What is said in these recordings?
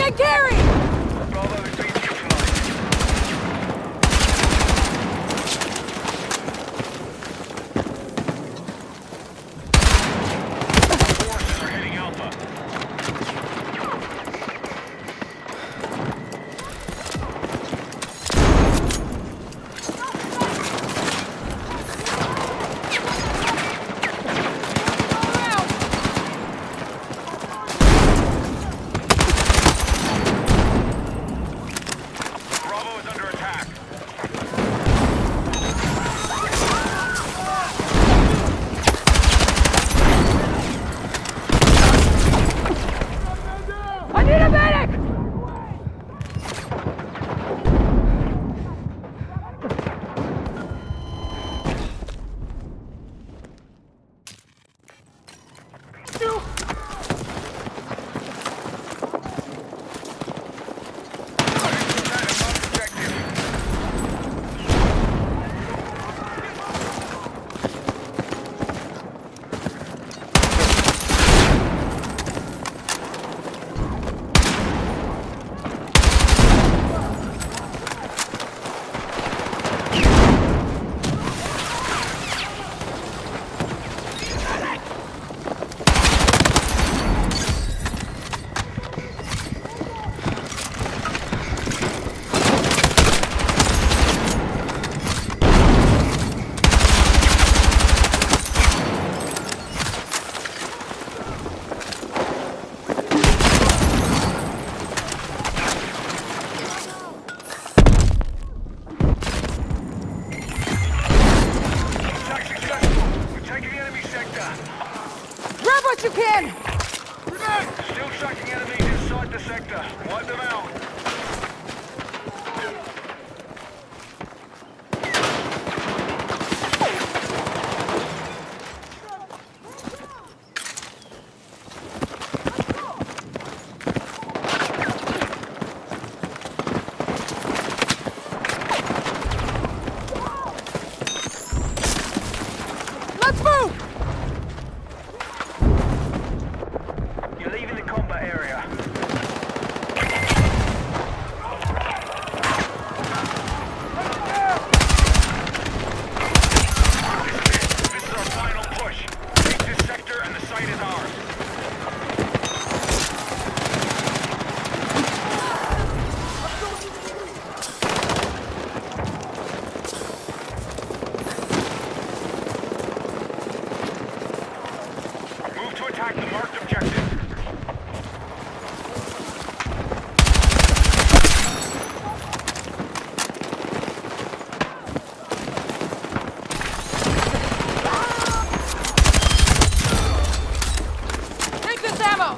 Taking carry! Bravo is being neutralized. Forces are hitting Alpha. Bravo is under attack. I need a medic! Attack successful. We're taking the enemy sector. Grab what you can! Still tracking enemies inside the sector. Wipe them out. Let's move! You're leaving the combat area. This is our final push. Take this sector and the site is ours. Move to attack the marked objective. Take this ammo!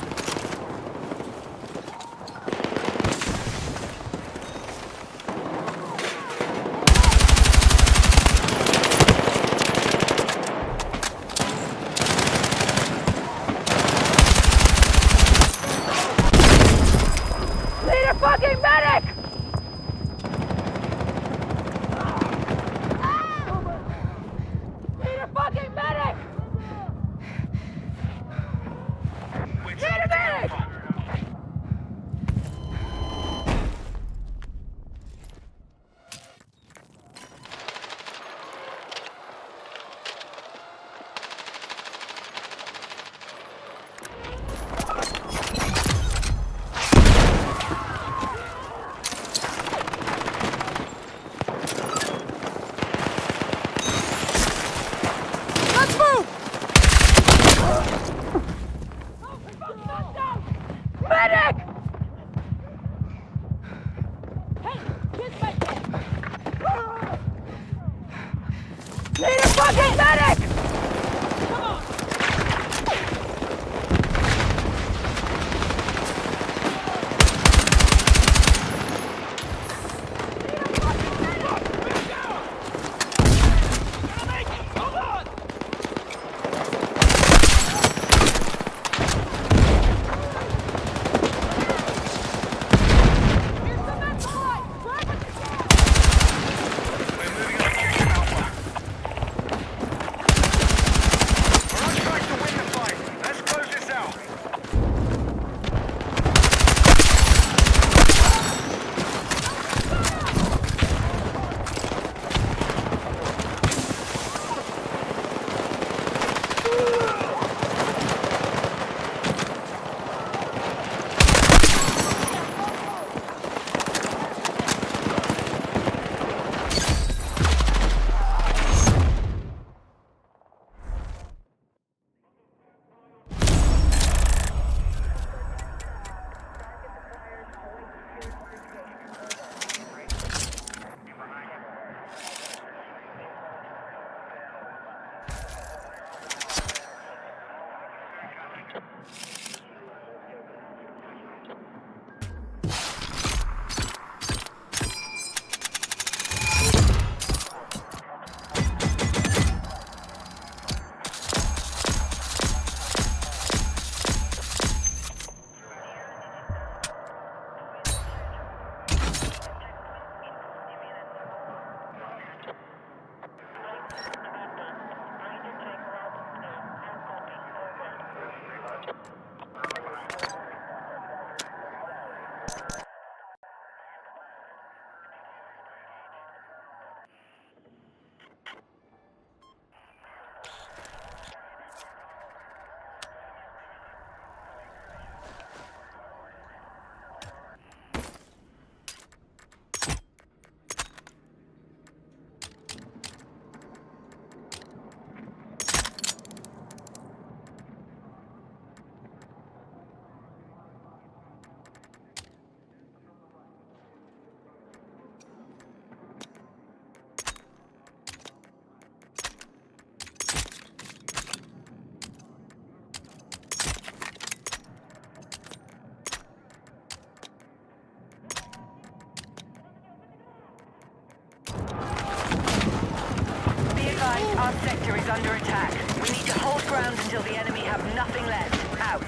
under attack. We need to hold ground until the enemy have nothing left. Out.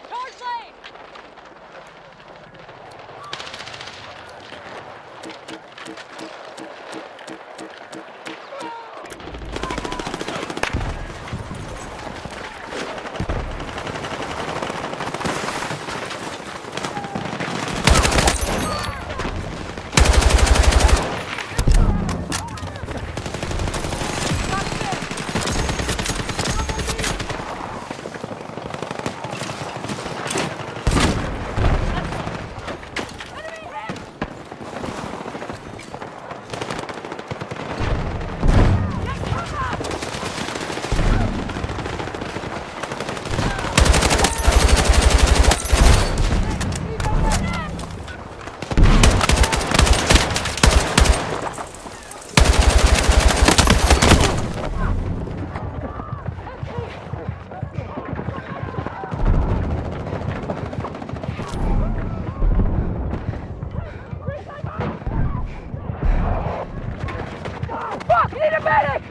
Charge lane! Fuck! Need a medic!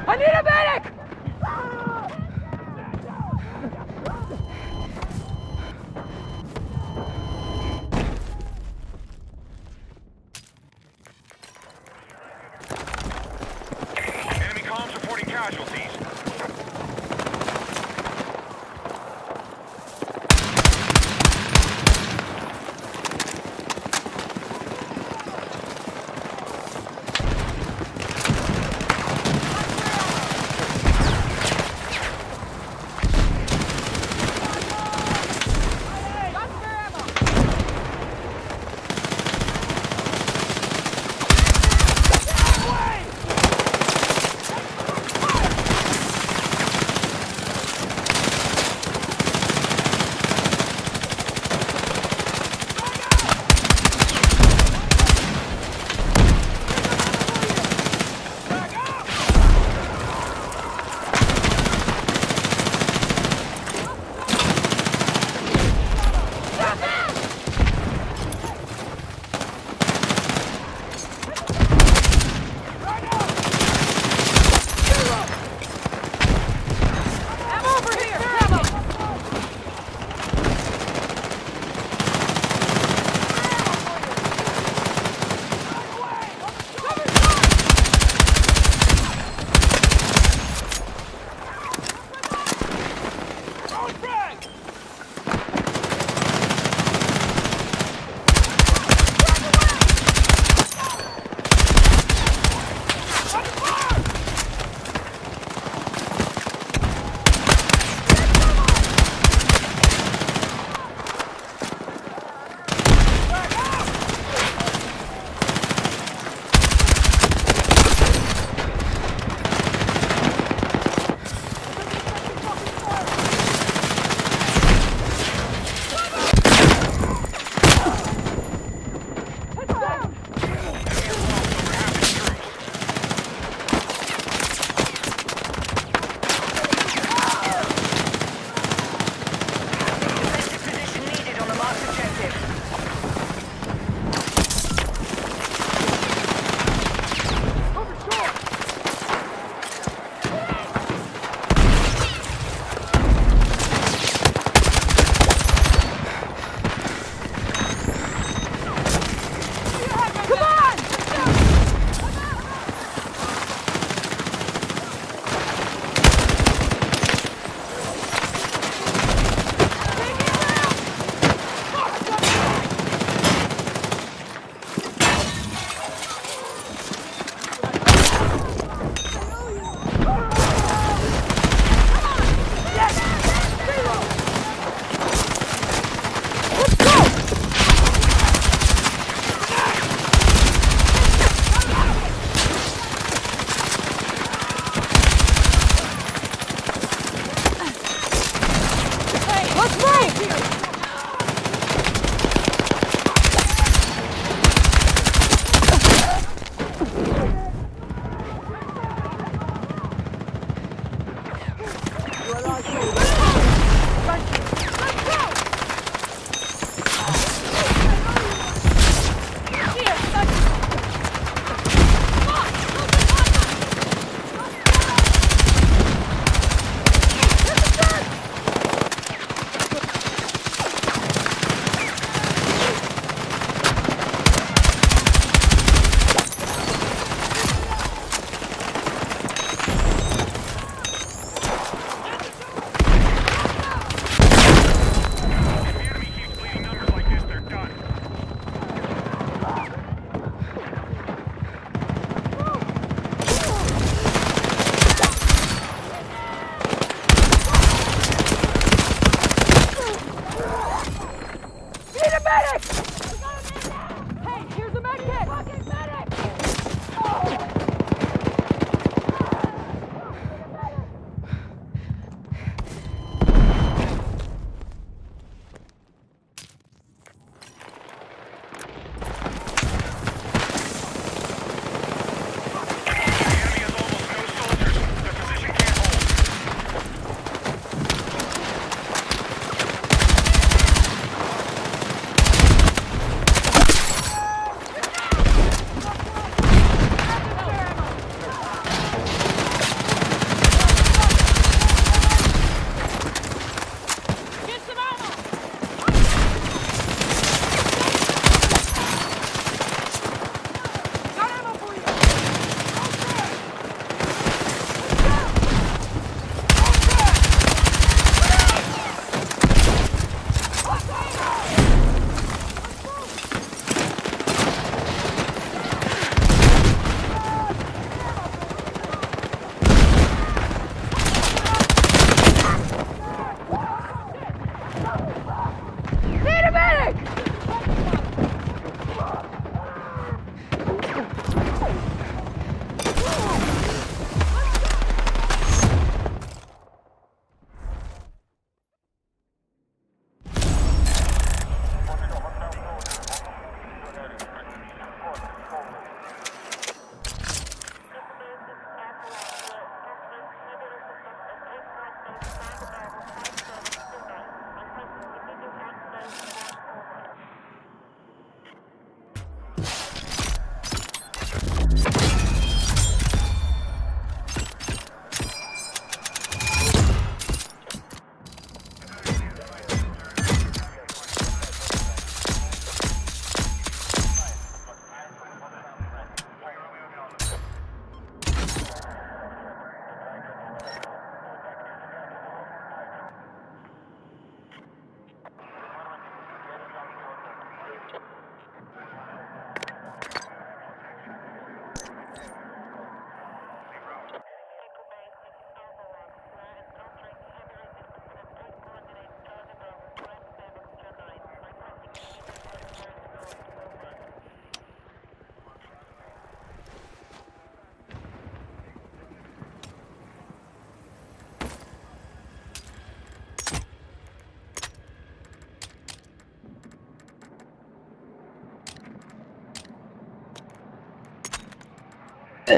I need a medic! Enemy comms reporting casualties.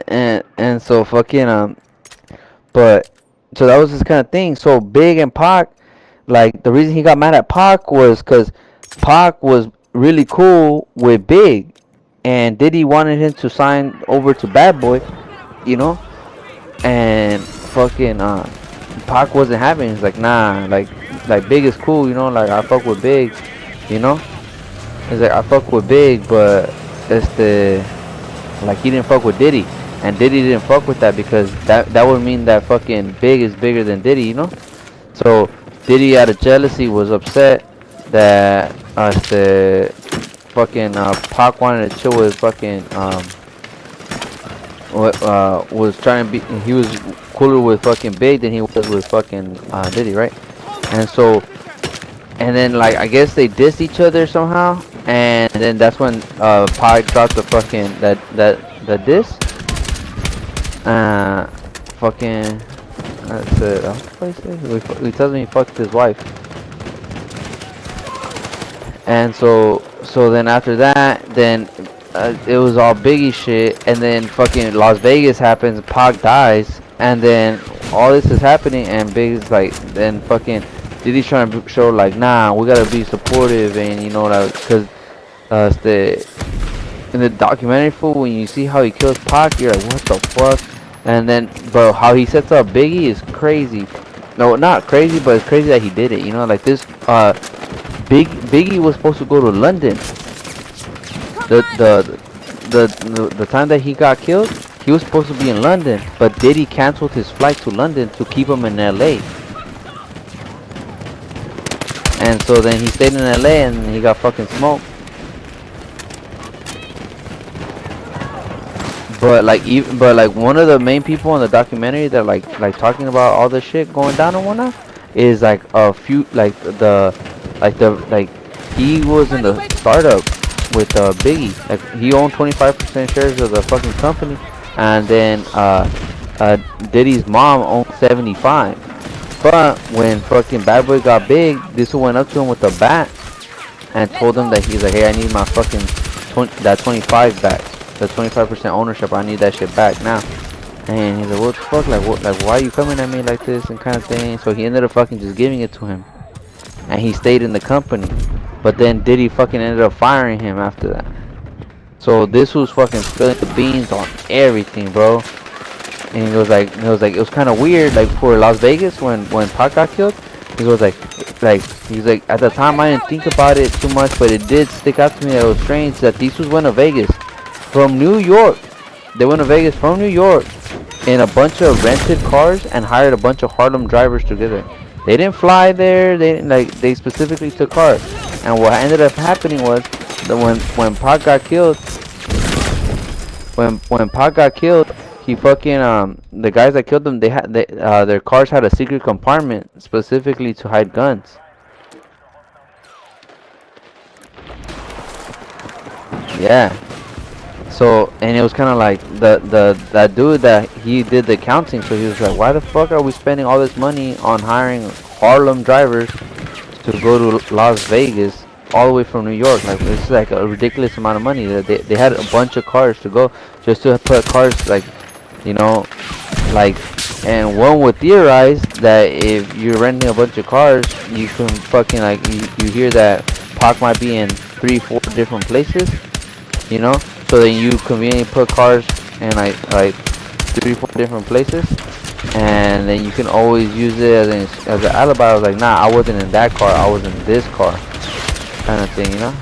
And so fucking but so that was this kind of thing. So Big and Pac, like the reason he got mad at Pac was because Pac was really cool with Big, and Diddy wanted him to sign over to Bad Boy, you know, and fucking Pac wasn't having it. He's like, nah, like Big is cool, you know, like I fuck with Big, you know. He's like, I fuck with Big, but it's the like he didn't fuck with Diddy, and Diddy didn't fuck with that because that would mean that fucking Big is bigger than Diddy, you know. So Diddy out of jealousy was upset that the fucking Pac wanted to chill with fucking was trying to be, he was cooler with fucking Big than he was with fucking Diddy, right? And so, and then like I guess they dissed each other somehow, and then that's when Pac dropped the fucking the diss. Fucking that's it. He tells me he fucked his wife, and so then after that, then it was all Biggie shit, and then fucking Las Vegas happens, Pac dies, and then all this is happening, and Biggie's like, then fucking Diddy's trying to show like, nah, we gotta be supportive, and you know that because the in the documentary, fool, when you see how he kills Pac, you're like, what the fuck? And then, bro, how he sets up Biggie is crazy. No, not crazy, but it's crazy that he did it. You know, like this, Biggie was supposed to go to London. The time that he got killed, he was supposed to be in London, but Diddy canceled his flight to London to keep him in LA. And so then he stayed in LA and he got fucking smoked. But like one of the main people in the documentary that like talking about all the shit going down and whatnot is like a few like he was in the startup with Biggie. Like he owned 25% shares of the fucking company, and then Diddy's mom owned 75. But when fucking Bad Boy got big, this one went up to him with a bat and told him that he's like, hey, I need my fucking 25 back. The 25% ownership, I need that shit back now. And he's like, what the fuck, like why are you coming at me like this and kind of thing. So he ended up fucking just giving it to him, and he stayed in the company. But then Diddy fucking ended up firing him after that. So this was fucking spilling the beans on everything, bro. And it was it was kind of weird, like for Las Vegas when Pac got killed. He was like he's like, at the time I didn't think about it too much, but it did stick out to me that it was strange that these was went to Vegas from New York. They went to Vegas from New York in a bunch of rented cars and hired a bunch of Harlem drivers together. They didn't fly there. They specifically took cars. And what ended up happening was that when Pac got killed, when Pac got killed, he fucking the guys that killed them, their cars had a secret compartment specifically to hide guns. Yeah. So, and it was kind of like that dude that he did the accounting, so he was like, why the fuck are we spending all this money on hiring Harlem drivers to go to Las Vegas all the way from New York? Like, it's like a ridiculous amount of money. They had a bunch of cars to go just to put cars, like, you know, like, and one would theorize that if you're renting a bunch of cars, you can fucking, like, you hear that Pac might be in 3-4 different places, you know? So then you conveniently put cars in like 3-4 different places, and then you can always use it as an alibi. I was like, nah, I wasn't in that car, I was in this car, kind of thing, you know.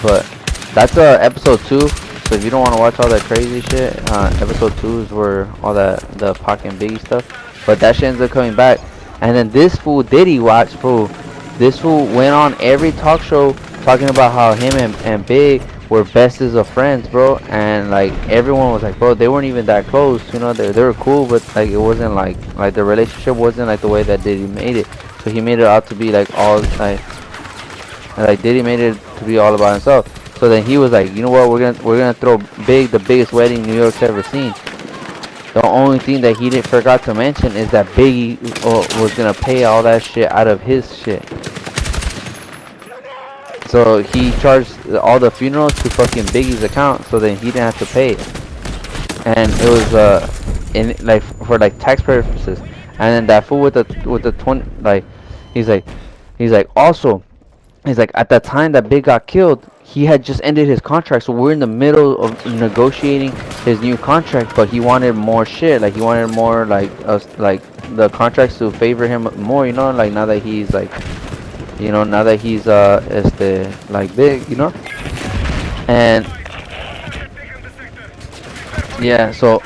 But that's episode 2. So if you don't want to watch all that crazy shit, episode 2 is where all the Pac and Biggie stuff. But that shit ends up coming back, and then this fool Diddy watched, fool. This fool went on every talk show talking about how him and Big were bestest of friends, bro. And like everyone was like, bro, they weren't even that close, you know. They were cool, but like it wasn't like the relationship wasn't like the way that Diddy made it. So he made it out to be like all like Diddy made it to be all about himself. So then he was like, you know what, we're gonna throw Big the biggest wedding New York's ever seen. The only thing that he forgot to mention is that Biggie was gonna pay all that shit out of his shit. So he charged all the funerals to fucking Biggie's account, so then he didn't have to pay it. And it was in like for like tax purposes. And then that fool with the 20, like he's like also he's like at that time that Big got killed, he had just ended his contract, so we're in the middle of negotiating his new contract, but he wanted more shit, like he wanted more like us, like the contracts to favor him more, you know, like now that he's like, you know, now that he's like big, you know. And yeah, so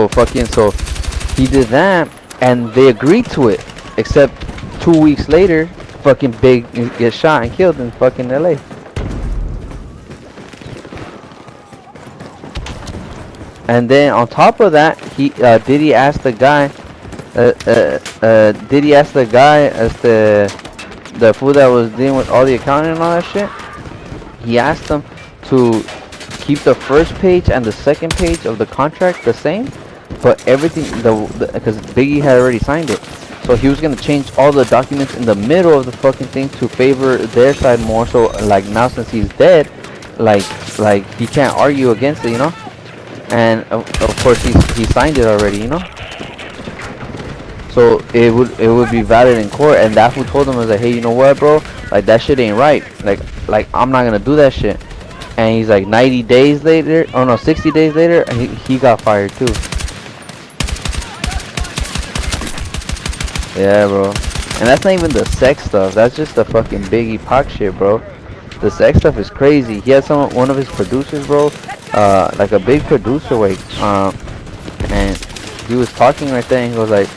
fucking so he did that and they agreed to it, except 2 weeks later fucking Big gets shot and killed in fucking LA. And then on top of that, he Diddy asked the guy, Diddy asked the guy as the fool that was dealing with all the accounting and all that shit. He asked him to keep the first page and the second page of the contract the same, but everything because Biggie had already signed it, so he was gonna change all the documents in the middle of the fucking thing to favor their side more. So like now since he's dead, like he can't argue against it, you know. And of course he signed it already, you know. So it would be valid in court, and that who told him was like, hey, you know what, bro? Like that shit ain't right. Like I'm not gonna do that shit. And he's like 90 days later, oh no, 60 days later, he got fired too. Yeah, bro. And that's not even the sex stuff. That's just the fucking Biggie Pac shit, bro. The sex stuff is crazy. He had one of his producers, bro, like a big producer, like, and he was talking right there, and he was like,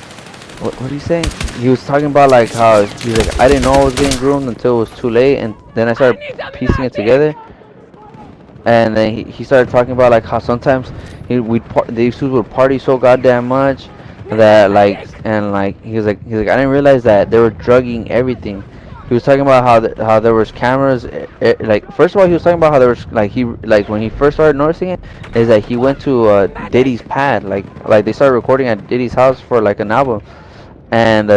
what did he say? He was talking about like how he's like, I didn't know I was getting groomed until it was too late, and then I started piecing it together. And then he started talking about like how sometimes these dudes would party so goddamn much that like, and like he's like I didn't realize that they were drugging everything. He was talking about how there was cameras. Like first of all, he was talking about how there was like when he first started noticing it, is that he went to Diddy's pad, like they started recording at Diddy's house for like an album, and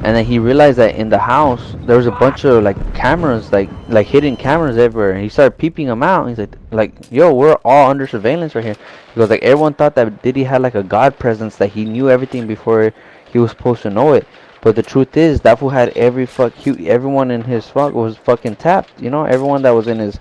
and then he realized that in the house there was a bunch of like cameras, like hidden cameras everywhere, and he started peeping them out. He's like yo, we're all under surveillance right here. He goes like everyone thought that Diddy had like a god presence, that he knew everything before he was supposed to know it. But the truth is that fool had everyone in his fuck was fucking tapped, you know, everyone that was in the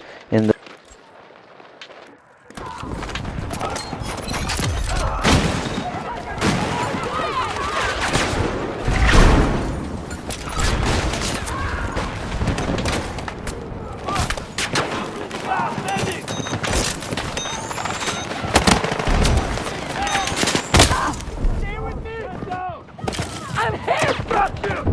I'm here, fuck you!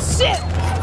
Shit!